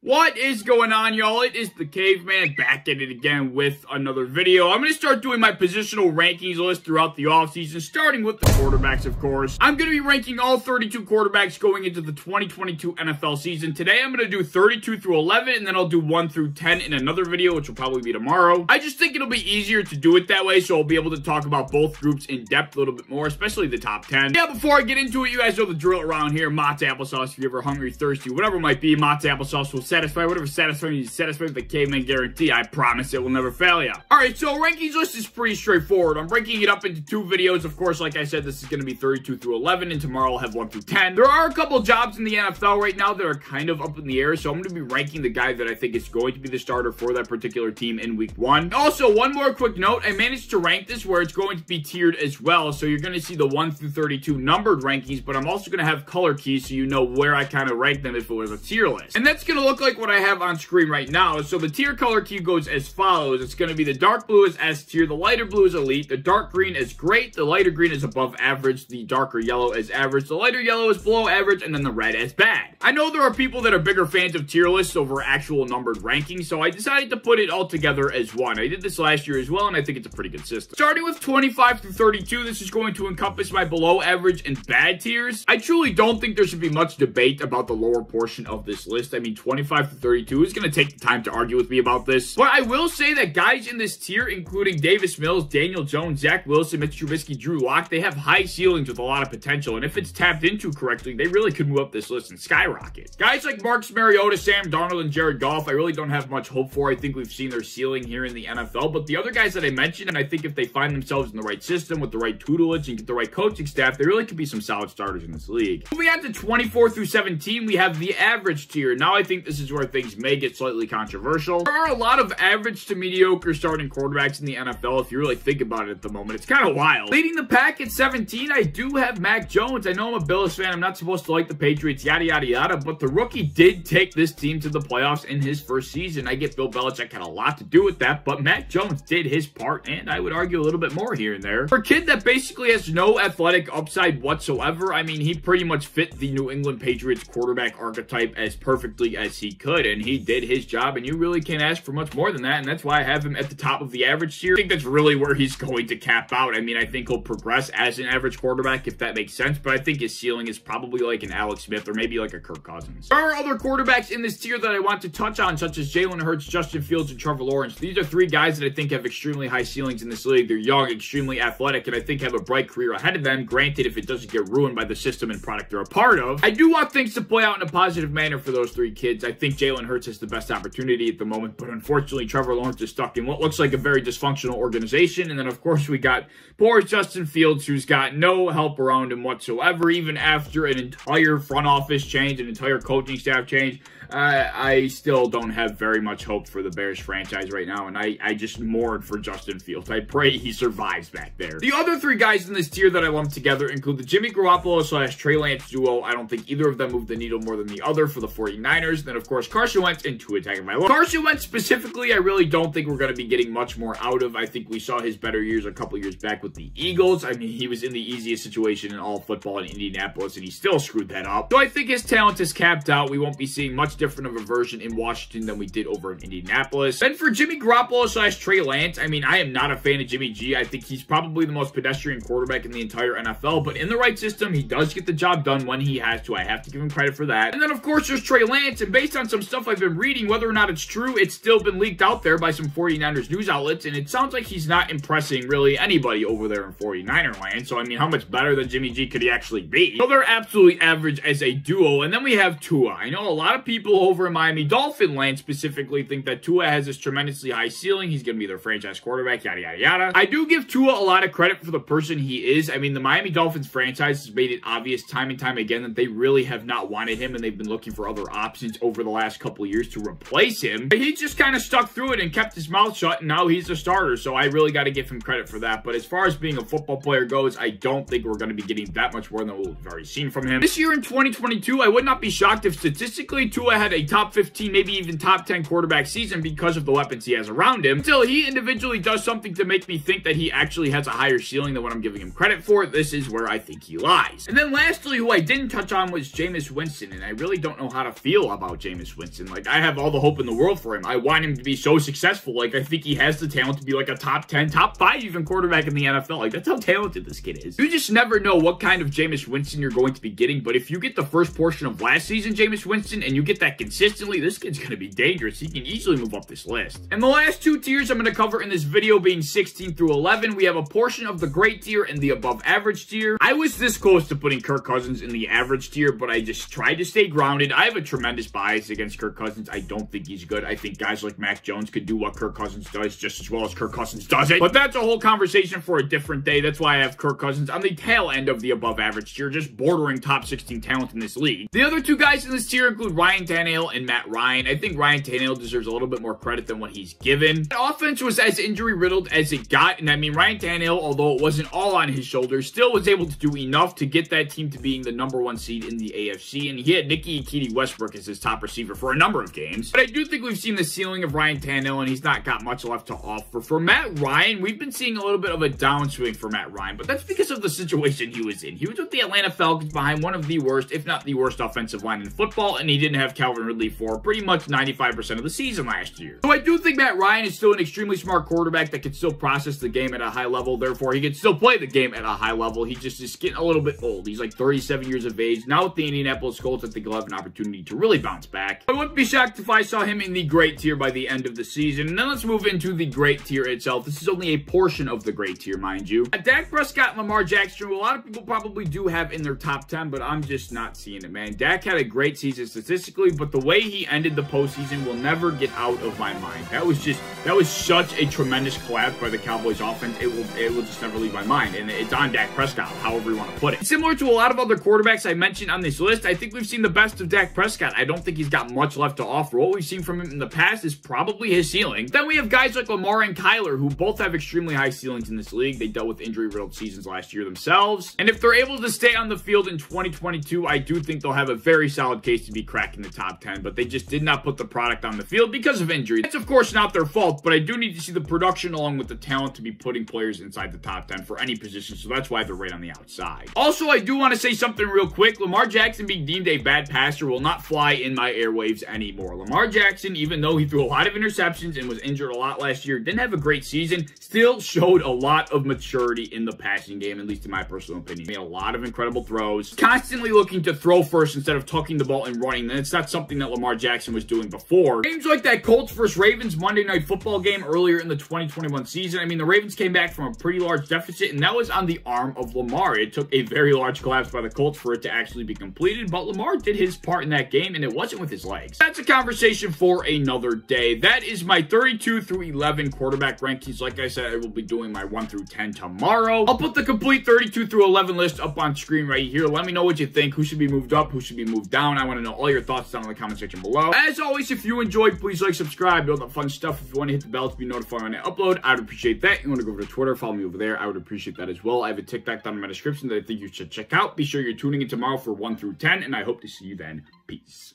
What is going on, y'all? It is the Caveman back at it again with another video. I'm going to start doing my positional rankings list throughout the offseason, starting with the quarterbacks, of course. I'm going to be ranking all 32 quarterbacks going into the 2022 NFL season. Today, I'm going to do 32 through 11, and then I'll do 1 through 10 in another video, which will probably be tomorrow. I just think it'll be easier to do it that way, so I'll be able to talk about both groups in depth a little bit more, especially the top 10. Yeah, before I get into it, you guys know the drill around here. Mott's applesauce, if you're ever hungry, thirsty, whatever it might be, Mott's applesauce will satisfy whatever satisfies you. Satisfy with the Caveman guarantee. I promise it will never fail you. Alright, so rankings list is pretty straightforward. I'm breaking it up into 2 videos. Of course, like I said, this is going to be 32 through 11, and tomorrow I'll have 1 through 10. There are a couple jobs in the NFL right now that are kind of up in the air, so I'm going to be ranking the guy that I think is going to be the starter for that particular team in week 1. Also, one more quick note, I managed to rank this where it's going to be tiered as well, so you're going to see the 1 through 32 numbered rankings, but I'm also going to have color keys so you know where I kind of rank them if it was a tier list. And that's going to look like what I have on screen right now. So the tier color key goes as follows. It's going to be the dark blue is S tier, the lighter blue is elite, the dark green is great, the lighter green is above average, the darker yellow is average, the lighter yellow is below average, and then the red is bad. I know there are people that are bigger fans of tier lists over actual numbered rankings, so I decided to put it all together as one. I did this last year as well, and I think it's a pretty good system. Starting with 25 through 32, this is going to encompass my below average and bad tiers. I truly don't think there should be much debate about the lower portion of this list. I mean, 25 to 32 is going to take the time to argue with me about this. But I will say that guys in this tier, including Davis Mills, Daniel Jones, Zach Wilson, Mitch Trubisky, Drew Lock, they have high ceilings with a lot of potential. And if it's tapped into correctly, they really could move up this list and skyrocket. Guys like Marcus Mariota, Sam Darnold, and Jared Goff, I really don't have much hope for. I think we've seen their ceiling here in the NFL. But the other guys that I mentioned, and I think if they find themselves in the right system with the right tutelage and get the right coaching staff, they really could be some solid starters in this league. Moving on to 24 through 17, we have the average tier. Now I think this is where things may get slightly controversial. There are a lot of average to mediocre starting quarterbacks in the NFL if you really think about it at the moment. It's kind of wild. Leading the pack at 17, I do have Mac Jones. I know I'm a Bills fan. I'm not supposed to like the Patriots, yada, yada, yada, but the rookie did take this team to the playoffs in his first season. I get Bill Belichick had a lot to do with that, but Mac Jones did his part, and I would argue a little bit more here and there. For a kid that basically has no athletic upside whatsoever, I mean, he pretty much fit the New England Patriots quarterback archetype as perfectly as he could, and he did his job, and you really can't ask for much more than that, and that's why I have him at the top of the average tier. I think that's really where he's going to cap out. I mean, I think he'll progress as an average quarterback, if that makes sense, but I think his ceiling is probably like an Alex Smith or maybe like a Kirk Cousins. There are other quarterbacks in this tier that I want to touch on, such as Jalen Hurts, Justin Fields, and Trevor Lawrence. These are 3 guys that I think have extremely high ceilings in this league. They're young, extremely athletic, and I think have a bright career ahead of them, granted if it doesn't get ruined by the system and product they're a part of. I do want things to play out in a positive manner for those 3 kids. I think Jalen Hurts has the best opportunity at the moment, but unfortunately Trevor Lawrence is stuck in what looks like a very dysfunctional organization. And then of course we got poor Justin Fields, who's got no help around him whatsoever, even after an entire front office change, an entire coaching staff change. I still don't have very much hope for the Bears franchise right now, and I just mourn for Justin Fields. I pray he survives back there. The other 3 guys in this tier that I lump together include the Jimmy Garoppolo / Trey Lance duo. I don't think either of them move the needle more than the other for the 49ers. Then, of course, Carson Wentz and Tua Tagovailoa. Carson Wentz specifically, I really don't think we're going to be getting much more out of. I think we saw his better years a couple years back with the Eagles. I mean, he was in the easiest situation in all football in Indianapolis, and he still screwed that up. So I think his talent is capped out. We won't be seeing much different of a version in Washington than we did over in Indianapolis. Then for Jimmy Garoppolo / Trey Lance, I mean, I am not a fan of Jimmy G. I think he's probably the most pedestrian quarterback in the entire NFL, but in the right system, he does get the job done when he has to. I have to give him credit for that. And then, of course, there's Trey Lance, and based on some stuff I've been reading, whether or not it's true, it's still been leaked out there by some 49ers news outlets, and it sounds like he's not impressing really anybody over there in 49er land. So, I mean, how much better than Jimmy G could he actually be? So they're absolutely average as a duo. And then we have Tua. I know a lot of people over in Miami Dolphin land specifically think that Tua has this tremendously high ceiling. He's going to be their franchise quarterback, yada, yada, yada. I do give Tua a lot of credit for the person he is. I mean, the Miami Dolphins franchise has made it obvious time and time again that they really have not wanted him, and they've been looking for other options over the last couple of years to replace him. But he just kind of stuck through it and kept his mouth shut, and now he's a starter, so I really got to give him credit for that. But as far as being a football player goes, I don't think we're going to be getting that much more than what we've already seen from him. This year in 2022, I would not be shocked if statistically Tua had a top 15, maybe even top 10 quarterback season because of the weapons he has around him. Still, he individually does something to make me think that he actually has a higher ceiling than what I'm giving him credit for. This is where I think he lies. And then lastly, who I didn't touch on was Jameis Winston, and I really don't know how to feel about Jameis Winston. Like, I have all the hope in the world for him. I want him to be so successful. Like, I think he has the talent to be like a top 10, top 5 even quarterback in the NFL. Like, that's how talented this kid is. You just never know what kind of Jameis Winston you're going to be getting, but if you get the first portion of last season Jameis Winston and you get that consistently, this kid's going to be dangerous. He can easily move up this list. And the last two tiers I'm going to cover in this video being 16 through 11, we have a portion of the great tier and the above average tier. I was this close to putting Kirk Cousins in the average tier, but I just tried to stay grounded. I have a tremendous bias against Kirk Cousins. I don't think he's good. I think guys like Mac Jones could do what Kirk Cousins does just as well as Kirk Cousins does it. But that's a whole conversation for a different day. That's why I have Kirk Cousins on the tail end of the above average tier, just bordering top 16 talent in this league. The other two guys in this tier include Ryan Tannehill and Matt Ryan. I think Ryan Tannehill deserves a little bit more credit than what he's given. The offense was as injury riddled as it got, and I mean Ryan Tannehill, although it wasn't all on his shoulders, still was able to do enough to get that team to being the #1 seed in the AFC, and he had Nicky Ikiti Westbrook as his top receiver for a number of games. But I do think we've seen the ceiling of Ryan Tannehill, and he's not got much left to offer. For Matt Ryan, we've been seeing a little bit of a downswing for Matt Ryan, but that's because of the situation he was in. He was with the Atlanta Falcons behind one of the worst, if not the worst offensive line in football, and he didn't have Calvin Ridley for pretty much 95% of the season last year. So I do think Matt Ryan is still an extremely smart quarterback that can still process the game at a high level, therefore he can still play the game at a high level. He just is getting a little bit old. He's like 37 years of age. Now with the Indianapolis Colts, I think he'll have an opportunity to really bounce back. I wouldn't be shocked if I saw him in the great tier by the end of the season. And then let's move into the great tier itself. This is only a portion of the great tier, mind you. Dak Prescott and Lamar Jackson, who a lot of people probably do have in their top 10, but I'm just not seeing it, man. Dak had a great season statistically, but the way he ended the postseason will never get out of my mind. That was such a tremendous collapse by the Cowboys offense. It will just never leave my mind. And it's on Dak Prescott, however you want to put it. Similar to a lot of other quarterbacks I mentioned on this list, I think we've seen the best of Dak Prescott. I don't think he's got much left to offer. What we've seen from him in the past is probably his ceiling. Then we have guys like Lamar and Kyler, who both have extremely high ceilings in this league. They dealt with injury-riddled seasons last year themselves. And if they're able to stay on the field in 2022, I do think they'll have a very solid case to be cracking the top 10, but they just did not put the product on the field because of injury. That's, of course, not their fault, but I do need to see the production along with the talent to be putting players inside the top 10 for any position, so that's why they're right on the outside. Also, I do want to say something real quick. Lamar Jackson being deemed a bad passer will not fly in my airwaves anymore. Lamar Jackson, even though he threw a lot of interceptions and was injured a lot last year, didn't have a great season, still showed a lot of maturity in the passing game, at least in my personal opinion. He made a lot of incredible throws, constantly looking to throw first instead of tucking the ball and running. And it's not something that Lamar Jackson was doing before. Games like that Colts vs. Ravens Monday Night Football game earlier in the 2021 season, I mean, the Ravens came back from a pretty large deficit, and that was on the arm of Lamar. It took a very large collapse by the Colts for it to actually be completed, but Lamar did his part in that game, and it wasn't with his legs. That's a conversation for another day. That is my 32 through 11 quarterback rankings. Like I said, I will be doing my 1 through 10 tomorrow. I'll put the complete 32 through 11 list up on screen right here. Let me know what you think. Who should be moved up? Who should be moved down? I want to know all your thoughts down in the comment section below. As always, if you enjoyed, please like, subscribe, all that fun stuff. If you want to hit the bell to be notified when I upload, I would appreciate that. You want to go over to Twitter, follow me over there. I would appreciate that as well. I have a TikTok down in my description that I think you should check out. Be sure you're tuning in tomorrow for 1 through 10, and I hope to see you then. Peace.